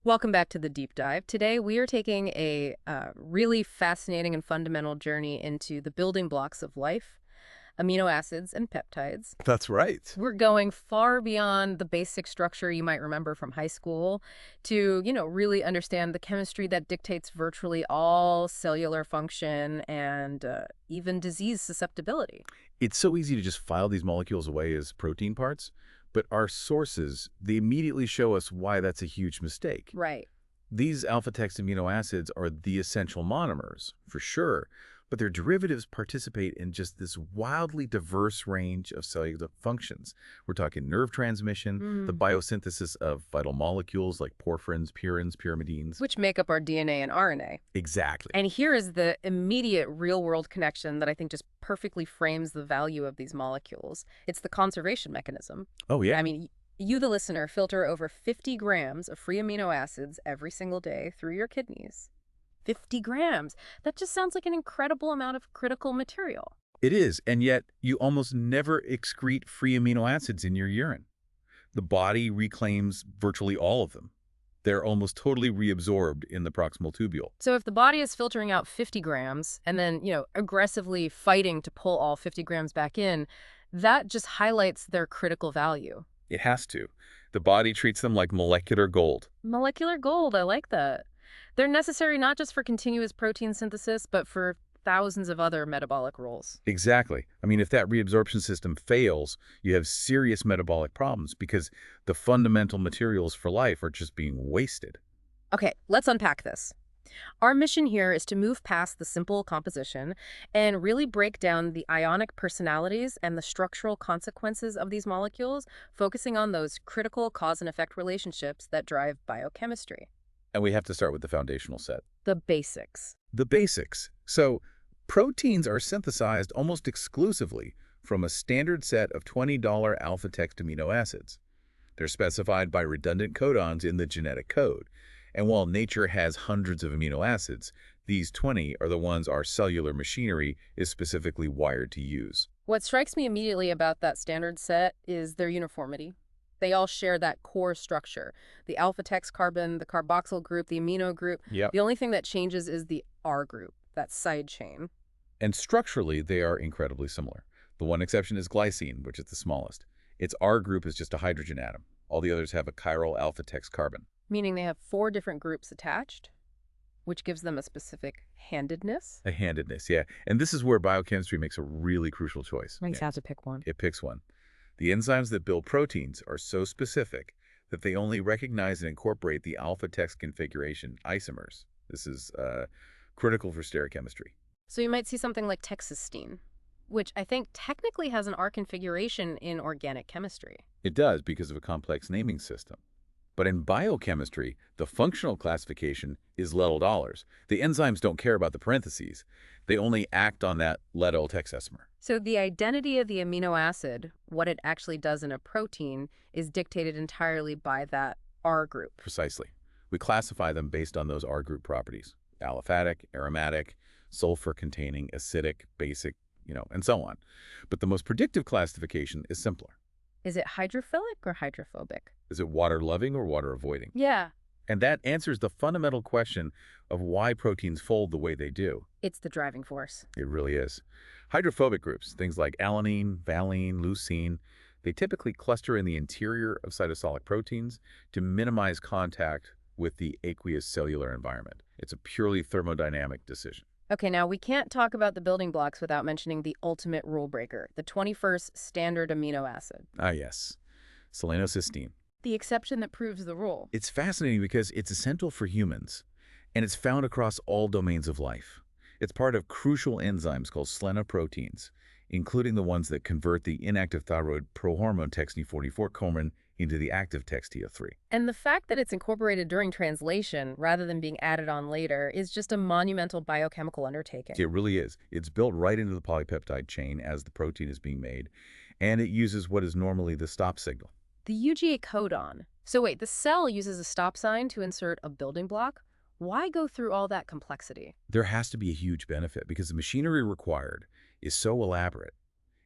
Welcome back to the deep dive. Today we are taking a really fascinating and fundamental journey into the building blocks of life, amino acids and peptides. That's right. We're going far beyond the basic structure you might remember from high school to, really understand the chemistry that dictates virtually all cellular function and even disease susceptibility. It's so easy to just file these molecules away as protein parts, but our sources, they immediately show us why that's a huge mistake. Right. These alpha-text amino acids are the essential monomers, for sure, but their derivatives participate in just this wildly diverse range of cellular functions. We're talking nerve transmission, the biosynthesis of vital molecules like porphyrins, purines, pyrimidines. Which make up our DNA and RNA. Exactly. And here is the immediate real-world connection that I think just perfectly frames the value of these molecules. It's the conservation mechanism. Oh, yeah. I mean, you, the listener, filter over 50 grams of free amino acids every single day through your kidneys. 50 grams. That just sounds like an incredible amount of critical material. It is, and yet you almost never excrete free amino acids in your urine. The body reclaims virtually all of them. They're almost totally reabsorbed in the proximal tubule. So if the body is filtering out 50 grams and then, aggressively fighting to pull all 50 grams back in, that just highlights their critical value. It has to. The body treats them like molecular gold. Molecular gold, I like that. They're necessary not just for continuous protein synthesis, but for thousands of other metabolic roles. Exactly. I mean, if that reabsorption system fails, you have serious metabolic problems because the fundamental materials for life are just being wasted. Okay, let's unpack this. Our mission here is to move past the simple composition and really break down the ionic personalities and the structural consequences of these molecules, focusing on those critical cause and effect relationships that drive biochemistry. And we have to start with the foundational set. The basics. The basics. So, proteins are synthesized almost exclusively from a standard set of $20 alpha-text amino acids. They're specified by redundant codons in the genetic code. And while nature has hundreds of amino acids, these 20 are the ones our cellular machinery is specifically wired to use. What strikes me immediately about that standard set is their uniformity. They all share that core structure. The alpha-text carbon, the carboxyl group, the amino group. Yep. The only thing that changes is the R group, that side chain. And structurally, they are incredibly similar. The one exception is glycine, which is the smallest. Its R group is just a hydrogen atom. All the others have a chiral alpha-text carbon. Meaning they have 4 different groups attached, which gives them a specific handedness. A handedness, yeah. And this is where biochemistry makes a really crucial choice. Makes have to pick one. It picks one. The enzymes that build proteins are so specific that they only recognize and incorporate the alpha-text configuration isomers. This is critical for stereochemistry. So you might see something like texcysteine, which I think technically has an R configuration in organic chemistry. It does because of a complex naming system. But in biochemistry, the functional classification is $. The enzymes don't care about the parentheses. They only act on that letal text isomer. So the identity of the amino acid, what it actually does in a protein, is dictated entirely by that R group. Precisely. We classify them based on those R group properties. Aliphatic, aromatic, sulfur-containing, acidic, basic, and so on. But the most predictive classification is simpler. Is it hydrophilic or hydrophobic? Is it water-loving or water-avoiding? Yeah. And that answers the fundamental question of why proteins fold the way they do. It's the driving force. It really is. Hydrophobic groups, things like alanine, valine, leucine, they typically cluster in the interior of cytosolic proteins to minimize contact with the aqueous cellular environment. It's a purely thermodynamic decision. Okay, now we can't talk about the building blocks without mentioning the ultimate rule breaker, the 21st standard amino acid. Ah, yes. Selenocysteine. The exception that proves the rule. It's fascinating because it's essential for humans, and it's found across all domains of life. It's part of crucial enzymes called selenoproteins, including the ones that convert the inactive thyroid prohormone TXN44 hormone into the active TXT03. And the fact that it's incorporated during translation rather than being added on later is just a monumental biochemical undertaking. It really is. It's built right into the polypeptide chain as the protein is being made, and it uses what is normally the stop signal. The UGA codon. So wait, the cell uses a stop sign to insert a building block? Why go through all that complexity? There has to be a huge benefit because the machinery required is so elaborate.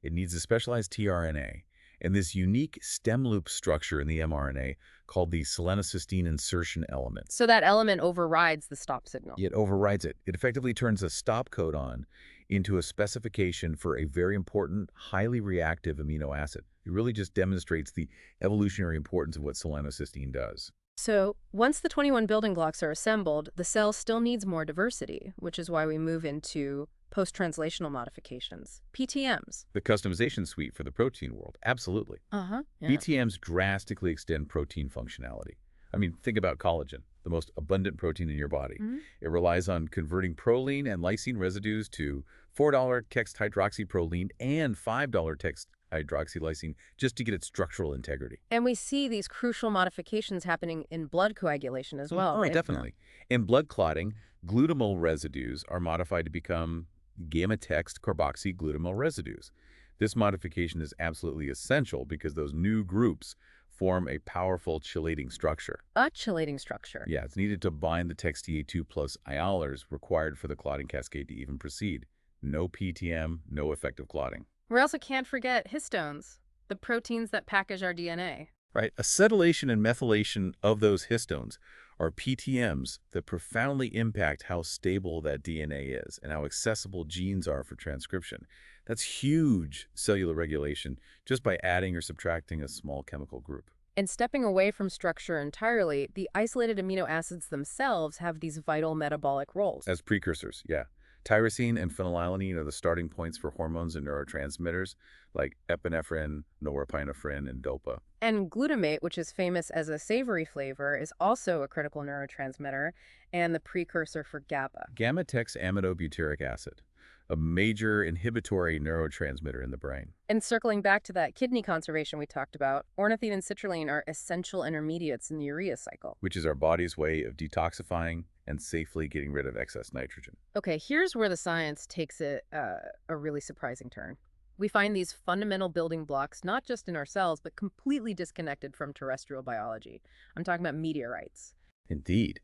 It needs a specialized tRNA, and this unique stem loop structure in the mRNA called the selenocysteine insertion element. So that element overrides the stop signal. It overrides it. It effectively turns a stop codon into a specification for a very important, highly reactive amino acid. It really just demonstrates the evolutionary importance of what selenocysteine does. So once the 21 building blocks are assembled, the cell still needs more diversity, which is why we move into post-translational modifications, PTMs. The customization suite for the protein world, absolutely. Uh-huh. Yeah. PTMs drastically extend protein functionality. I mean, think about collagen, the most abundant protein in your body. It relies on converting proline and lysine residues to $4 text hydroxyproline and $5 text hydroxylysine just to get its structural integrity. And we see these crucial modifications happening in blood coagulation as well, Oh, right? definitely. In blood clotting, glutamyl residues are modified to become gamma-text carboxyglutamyl residues. This modification is absolutely essential because those new groups form a powerful chelating structure. A chelating structure. Yeah, it's needed to bind the text Ta2 plus iolars required for the clotting cascade to even proceed. No PTM, no effective clotting. We also can't forget histones, the proteins that package our DNA. Right? Acetylation and methylation of those histones are PTMs that profoundly impact how stable that DNA is and how accessible genes are for transcription. That's huge cellular regulation just by adding or subtracting a small chemical group. And stepping away from structure entirely, the isolated amino acids themselves have these vital metabolic roles. As precursors, yeah. Tyrosine and phenylalanine are the starting points for hormones and neurotransmitters like epinephrine, norepinephrine, and dopa. And glutamate, which is famous as a savory flavor, is also a critical neurotransmitter and the precursor for GABA. Gamma-text amidobutyric acid, a major inhibitory neurotransmitter in the brain. And circling back to that kidney conservation we talked about, ornithine and citrulline are essential intermediates in the urea cycle. Which is our body's way of detoxifying and safely getting rid of excess nitrogen. Okay, here's where the science takes it a really surprising turn. We find these fundamental building blocks not just in our cells, but completely disconnected from terrestrial biology. I'm talking about meteorites. Indeed.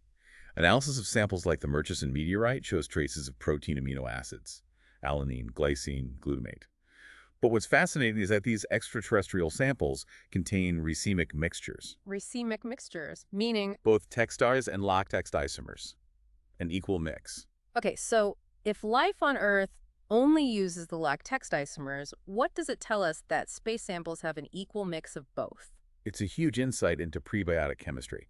Analysis of samples like the Murchison meteorite shows traces of protein amino acids, alanine, glycine, glutamate. But what's fascinating is that these extraterrestrial samples contain racemic mixtures. Racemic mixtures, meaning... Both textides and lactex isomers, an equal mix. Okay, so if life on Earth only uses the lactex isomers, what does it tell us that space samples have an equal mix of both? It's a huge insight into prebiotic chemistry.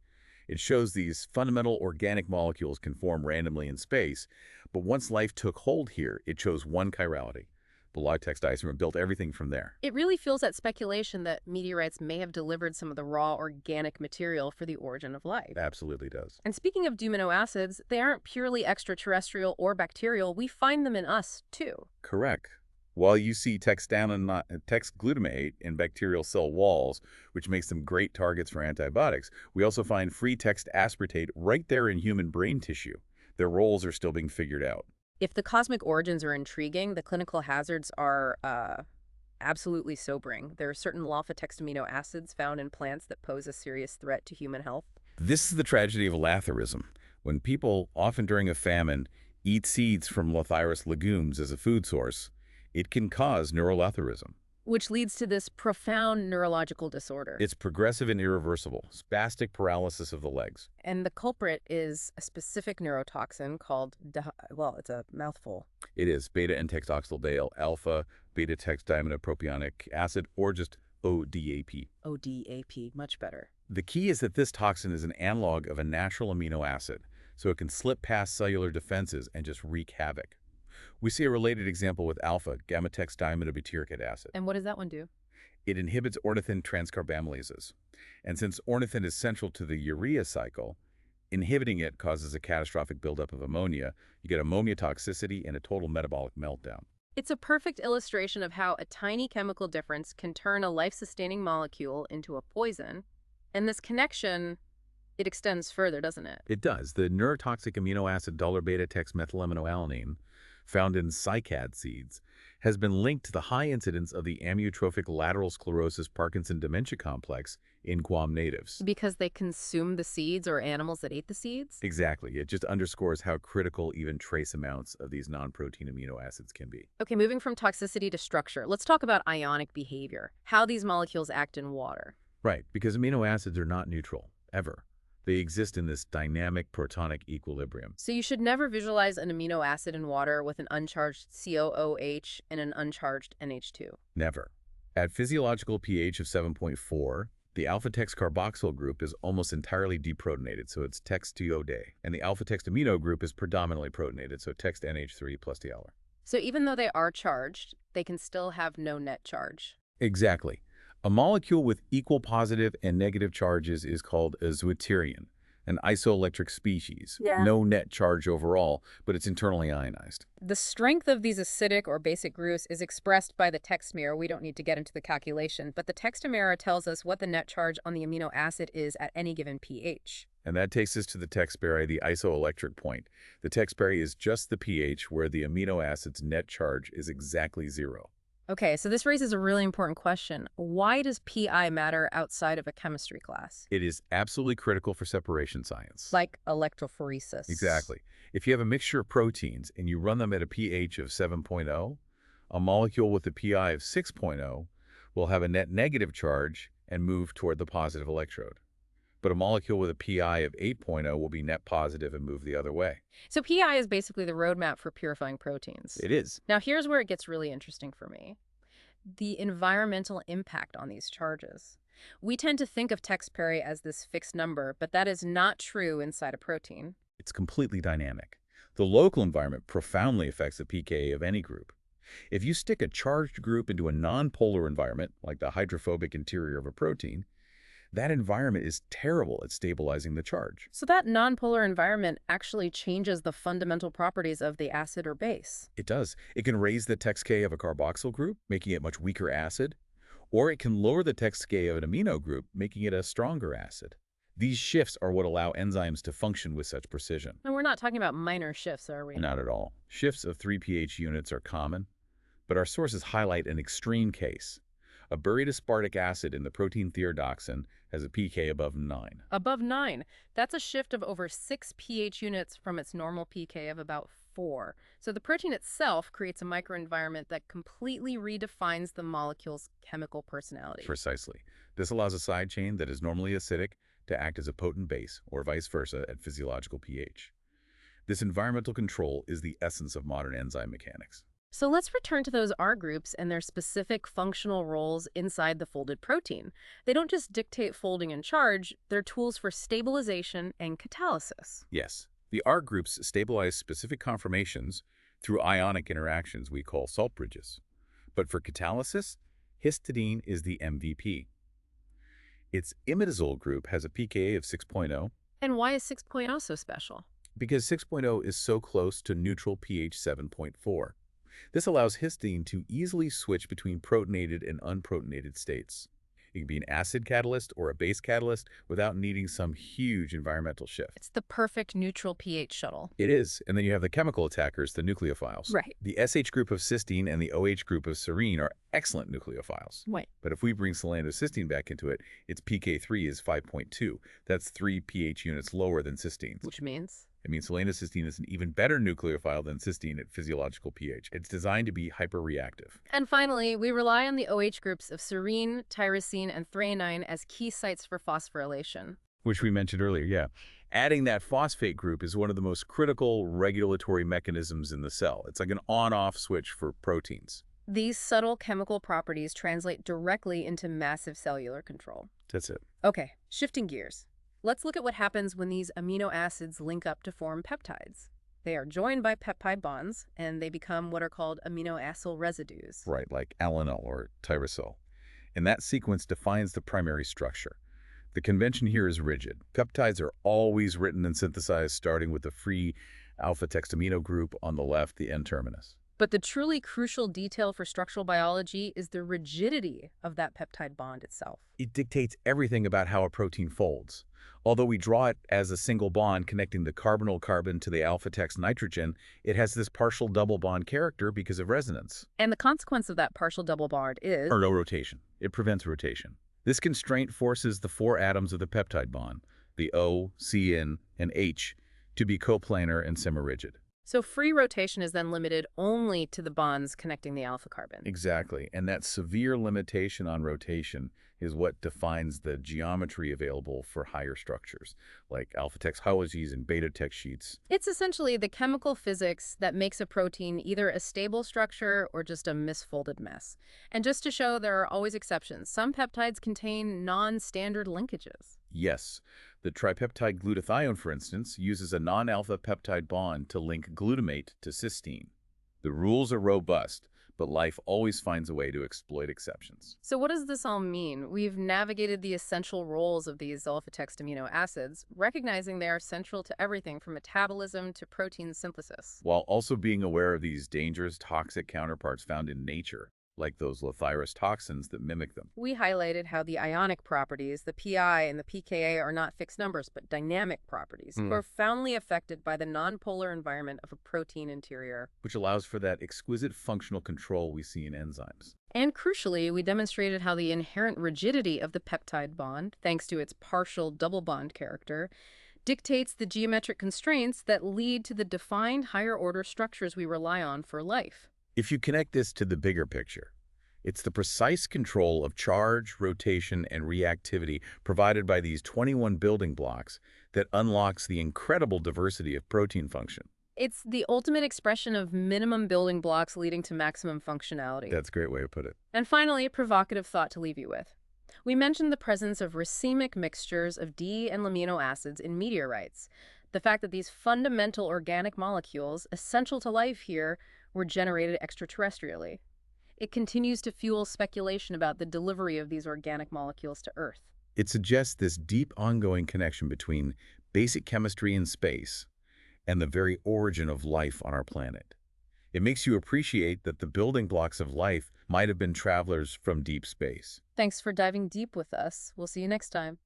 It shows these fundamental organic molecules can form randomly in space, but once life took hold here, it chose one chirality. The lactex isomer built everything from there. It really fuels that speculation that meteorites may have delivered some of the raw organic material for the origin of life. It absolutely does. And speaking of amino acids, they aren't purely extraterrestrial or bacterial. We find them in us, too. Correct. While you see text glutamate in bacterial cell walls, which makes them great targets for antibiotics, we also find free text aspartate right there in human brain tissue. Their roles are still being figured out. If the cosmic origins are intriguing, the clinical hazards are absolutely sobering. There are certain alpha-text amino acids found in plants that pose a serious threat to human health. This is the tragedy of lathyrism. When people, often during a famine, eat seeds from lathyris legumes as a food source, it can cause neurolathyrism. Which leads to this profound neurological disorder. It's progressive and irreversible, spastic paralysis of the legs. And the culprit is a specific neurotoxin called, well, it's a mouthful. It is beta-N-textoxyldale alpha, beta-text-diaminopropionic acid, or just ODAP. ODAP, much better. The key is that this toxin is an analog of a natural amino acid, so it can slip past cellular defenses and just wreak havoc. We see a related example with alpha, gamma-text diamidobutyric acid. And what does that one do? It inhibits ornithine transcarbamylases. And since ornithine is central to the urea cycle, inhibiting it causes a catastrophic buildup of ammonia. You get ammonia toxicity and a total metabolic meltdown. It's a perfect illustration of how a tiny chemical difference can turn a life-sustaining molecule into a poison. And this connection, it extends further, doesn't it? It does. The neurotoxic amino acid beta-text methylaminoalanine found in cycad seeds, has been linked to the high incidence of the amyotrophic lateral sclerosis Parkinson dementia complex in Guam natives. Because they consume the seeds or animals that ate the seeds? Exactly. It just underscores how critical even trace amounts of these non-protein amino acids can be. Okay, moving from toxicity to structure, let's talk about ionic behavior, how these molecules act in water. Right, because amino acids are not neutral, ever. They exist in this dynamic protonic equilibrium. So you should never visualize an amino acid in water with an uncharged COOH and an uncharged NH2. Never. At physiological pH of 7.4, the alpha-text carboxyl group is almost entirely deprotonated, so it's text-TO-day. And the alpha-text amino group is predominantly protonated, so text NH3 plus the L. So even though they are charged, they can still have no net charge. Exactly. A molecule with equal positive and negative charges is called a zwitterion, an isoelectric species. Yeah. No net charge overall, but it's internally ionized. The strength of these acidic or basic groups is expressed by the textamer. We don't need to get into the calculation, but the textamer tells us what the net charge on the amino acid is at any given pH. And that takes us to the text-berry, the isoelectric point. The text-berry is just the pH where the amino acid's net charge is exactly 0. Okay, so this raises a really important question. Why does PI matter outside of a chemistry class? It is absolutely critical for separation science. Like electrophoresis. Exactly. If you have a mixture of proteins and you run them at a pH of 7.0, a molecule with a PI of 6.0 will have a net negative charge and move toward the positive electrode. But a molecule with a PI of 8.0 will be net positive and move the other way. So PI is basically the roadmap for purifying proteins. It is. Now here's where it gets really interesting for me. The environmental impact on these charges. We tend to think of text-berry as this fixed number, but that is not true inside a protein. It's completely dynamic. The local environment profoundly affects the pKa of any group. If you stick a charged group into a nonpolar environment, like the hydrophobic interior of a protein, that environment is terrible at stabilizing the charge. So that nonpolar environment actually changes the fundamental properties of the acid or base. It does. It can raise the text K of a carboxyl group, making it much weaker acid, or it can lower the text K of an amino group, making it a stronger acid. These shifts are what allow enzymes to function with such precision. And we're not talking about minor shifts, are we? Not at all. Shifts of 3 pH units are common, but our sources highlight an extreme case. A buried aspartic acid in the protein thioredoxin has a pK above 9. Above 9. That's a shift of over 6 pH units from its normal pK of about 4. So the protein itself creates a microenvironment that completely redefines the molecule's chemical personality. Precisely. This allows a side chain that is normally acidic to act as a potent base, or vice versa, at physiological pH. This environmental control is the essence of modern enzyme mechanics. So let's return to those R groups and their specific functional roles inside the folded protein. They don't just dictate folding and charge, they're tools for stabilization and catalysis. Yes, the R groups stabilize specific conformations through ionic interactions we call salt bridges. But for catalysis, histidine is the MVP. Its imidazole group has a pKa of 6.0. And why is 6.0 so special? Because 6.0 is so close to neutral pH 7.4. This allows histidine to easily switch between protonated and unprotonated states. It can be an acid catalyst or a base catalyst without needing some huge environmental shift. It's the perfect neutral pH shuttle. It is. And then you have the chemical attackers, the nucleophiles. Right. The SH group of cysteine and the OH group of serine are excellent nucleophiles. Right. But if we bring selenocysteine back into it, its pK3 is 5.2. That's 3 pH units lower than cysteine. Which means? It means selenocysteine is an even better nucleophile than cysteine at physiological pH. It's designed to be hyperreactive. And finally, we rely on the OH groups of serine, tyrosine, and threonine as key sites for phosphorylation. Which we mentioned earlier, yeah. Adding that phosphate group is one of the most critical regulatory mechanisms in the cell. It's like an on-off switch for proteins. These subtle chemical properties translate directly into massive cellular control. That's it. Okay, shifting gears. Let's look at what happens when these amino acids link up to form peptides. They are joined by peptide bonds, and they become what are called amino acyl residues. Right, like alanine or tyrosine. And that sequence defines the primary structure. The convention here is rigid. Peptides are always written and synthesized starting with the free alpha-text amino group on the left, the N-terminus. But the truly crucial detail for structural biology is the rigidity of that peptide bond itself. It dictates everything about how a protein folds. Although we draw it as a single bond connecting the carbonyl carbon to the alpha text nitrogen, it has this partial double bond character because of resonance. And the consequence of that partial double bond is... Or no rotation. It prevents rotation. This constraint forces the 4 atoms of the peptide bond, the O, CN, and H, to be coplanar and semi-rigid. So free rotation is then limited only to the bonds connecting the alpha carbon. Exactly, and that severe limitation on rotation is what defines the geometry available for higher structures, like alpha-text homologies and beta-text sheets. It's essentially the chemical physics that makes a protein either a stable structure or just a misfolded mess. And just to show there are always exceptions, some peptides contain non-standard linkages. Yes, the tripeptide glutathione, for instance, uses a non-alpha peptide bond to link glutamate to cysteine. The rules are robust, but life always finds a way to exploit exceptions. So what does this all mean? We've navigated the essential roles of these alpha-text amino acids, recognizing they are central to everything from metabolism to protein synthesis. While also being aware of these dangerous toxic counterparts found in nature, like those lathyris toxins that mimic them. We highlighted how the ionic properties, the Pi and the pKa, are not fixed numbers, but dynamic properties, profoundly affected by the nonpolar environment of a protein interior. Which allows for that exquisite functional control we see in enzymes. And crucially, we demonstrated how the inherent rigidity of the peptide bond, thanks to its partial double bond character, dictates the geometric constraints that lead to the defined higher-order structures we rely on for life. If you connect this to the bigger picture, it's the precise control of charge, rotation, and reactivity provided by these 21 building blocks that unlocks the incredible diversity of protein function. It's the ultimate expression of minimum building blocks leading to maximum functionality. That's a great way to put it. And finally, a provocative thought to leave you with. We mentioned the presence of racemic mixtures of D and amino acids in meteorites. The fact that these fundamental organic molecules, essential to life here, were generated extraterrestrially. It continues to fuel speculation about the delivery of these organic molecules to Earth. It suggests this deep ongoing connection between basic chemistry in space and the very origin of life on our planet. It makes you appreciate that the building blocks of life might have been travelers from deep space. Thanks for diving deep with us. We'll see you next time.